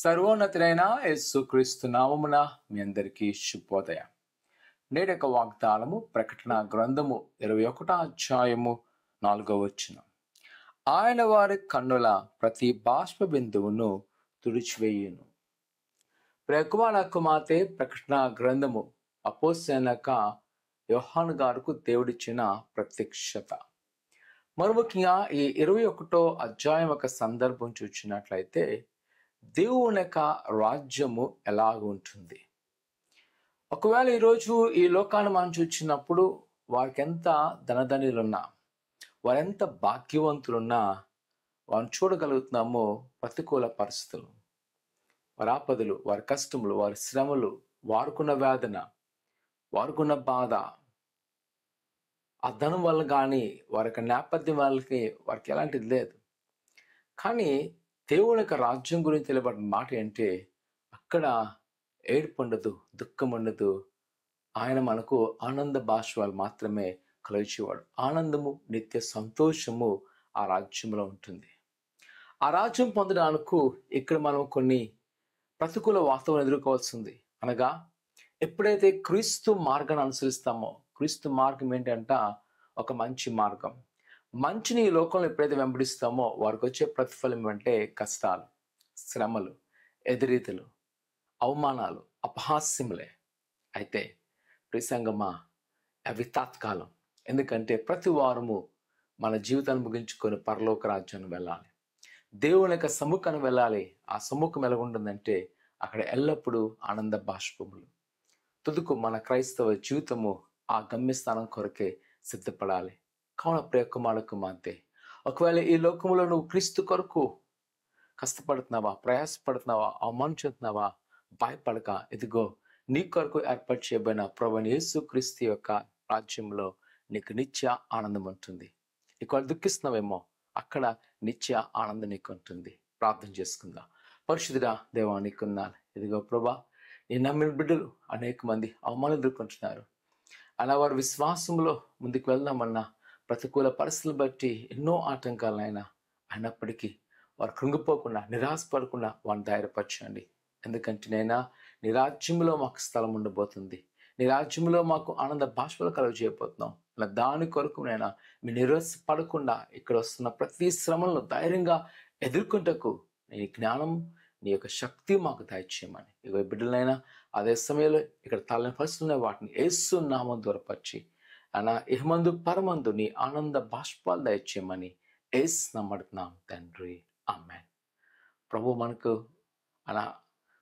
సర్వోన్నతుడైన యేసుక్రీస్తు నామమున మీ అందరికీ శుభోదయం. నేటి యొక్క వాగ్దానము ప్రకటన గ్రంథము 21వ అధ్యాయము 4వ వచనం. ఆయన వారి కన్నుల ప్రతి బాష్ప బిందువును తుడిచివేయును. ప్రియకుమార కుమార్తె ప్రకటన గ్రంథము అపోస్తలుడైన యోహాను గారికి దేవుడిచ్చిన ప్రత్యక్షత. మరి ముఖ్యంగా ఈ 21వ అధ్యాయం యొక్క సందర్భం చూసినట్లయితే దేవుని యొక్క రాజ్యము ఎలాగ ఉంటుంది. ఒకవేళ ఈరోజు ఈ లోకాన్ని మనం చూసినప్పుడు వారికి ఎంత ధనధనిలున్నా, వారెంత భాగ్యవంతులున్నా వారిని చూడగలుగుతున్నామో ప్రతికూల పరిస్థితులు, వారి ఆపదలు, వారి కష్టములు, వారి శ్రమలు, వారుకున్న వేదన, వారుకున్న బాధ, ఆ ధనం వల్ల కానీ వారి నేపథ్యం వారికి ఎలాంటిది లేదు. కానీ దేవుని యొక్క రాజ్యం గురించి తెలియబడిన మాట ఏంటి? అక్కడ ఏడుపు ఉండదు, దుఃఖం ఉండదు. ఆయన మనకు ఆనంద బాష్పాలు మాత్రమే కలుగుచేవాడు. ఆనందము, నిత్య సంతోషము ఆ రాజ్యంలో ఉంటుంది. ఆ రాజ్యం పొందడానికి ఇక్కడ మనం కొన్ని ప్రతికూల వాస్తవాలు ఎదుర్కోవాల్సింది. అనగా ఎప్పుడైతే క్రీస్తు మార్గాన్ని అనుసరిస్తామో, క్రీస్తు మార్గం ఏంటంట ఒక మంచి మార్గం. మంచిని ఈ లోకంలో ఎప్పుడైతే వెంబడిస్తామో వారికి వచ్చే ప్రతిఫలం అంటే కష్టాలు, శ్రమలు, ఎదురీతలు, అవమానాలు, అపహాస్యములే. అయితే ప్రిసంగమా అవి తాత్కాలం. ఎందుకంటే ప్రతి వారము మన జీవితాన్ని ముగించుకొని పరలోక రాజ్యాన్ని వెళ్ళాలి, దేవుని యొక్క సముఖాన్ని వెళ్ళాలి. ఆ సముఖం ఎలాగుంటుందంటే అక్కడ ఎల్లప్పుడూ ఆనంద బాష్పములు. తుదుకు మన క్రైస్తవ జీవితము ఆ గమ్యస్థానం కొరకే సిద్ధపడాలి. కావున ప్రియ కుమార కుమార్తె, ఒకవేళ ఈ లోకంలో నువ్వు క్రీస్తు కొరకు కష్టపడుతున్నావా, ప్రయాసపడుతున్నావా, అవమానం చెందుతున్నావా, భయపడక. ఇదిగో నీ కొరకు ఏర్పాటు చేయబడిన ప్రభువైన యేసు క్రీస్తు యొక్క రాజ్యంలో నీకు నిత్య ఆనందం ఉంటుంది. ఇక్కడ దుఃఖిస్తున్నావేమో, అక్కడ నిత్య ఆనందం నీకు ఉంటుంది. ప్రార్థన చేసుకుందాం. పరిశుద్ధుడా దేవా, నీకున్నాను. ఇదిగో ప్రభా, నీ నమ్మిన బిడ్డలు అనేక మంది అవమానం ఎదుర్కొంటున్నారు. అలా వారి విశ్వాసంలో ముందుకు వెళ్దామన్నా ప్రతికూల పరిస్థితులు బట్టి ఎన్నో ఆటంకాలైనా అయినప్పటికీ వారు కృంగిపోకుండా, నిరాశపడకుండా వారిని ధైర్యపరచండి. ఎందుకంటే నైనా నీ రాజ్యంలో మాకు స్థలం ఉండబోతుంది. నీ రాజ్యంలో మాకు ఆనంద బాష్పాలు కలుగ చేయబోతున్నాం. అలా దాని కొరకు నైనా మీ నిరాశపడకుండా ఇక్కడ వస్తున్న ప్రతి శ్రమలను ధైర్యంగా ఎదుర్కొంటకు నీ జ్ఞానం, నీ యొక్క శక్తి మాకు దయచేయమని. ఇక బిడ్డలైనా అదే సమయంలో ఇక్కడ తలని పరిస్థితున్న వాటిని యేసు నామం దూరపరిచి అలా ఇహమందు పరమందు నీ ఆనంద బాష్పాలు దయచేయమని యేసు నమ్మడుతున్నాం తండ్రి. ఆమేన్. ప్రభు మనకు అలా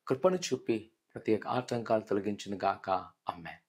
కృపను చూపి ప్రతి ఒక్క ఆటంకాలు తొలగించిన గాక. ఆమేన్.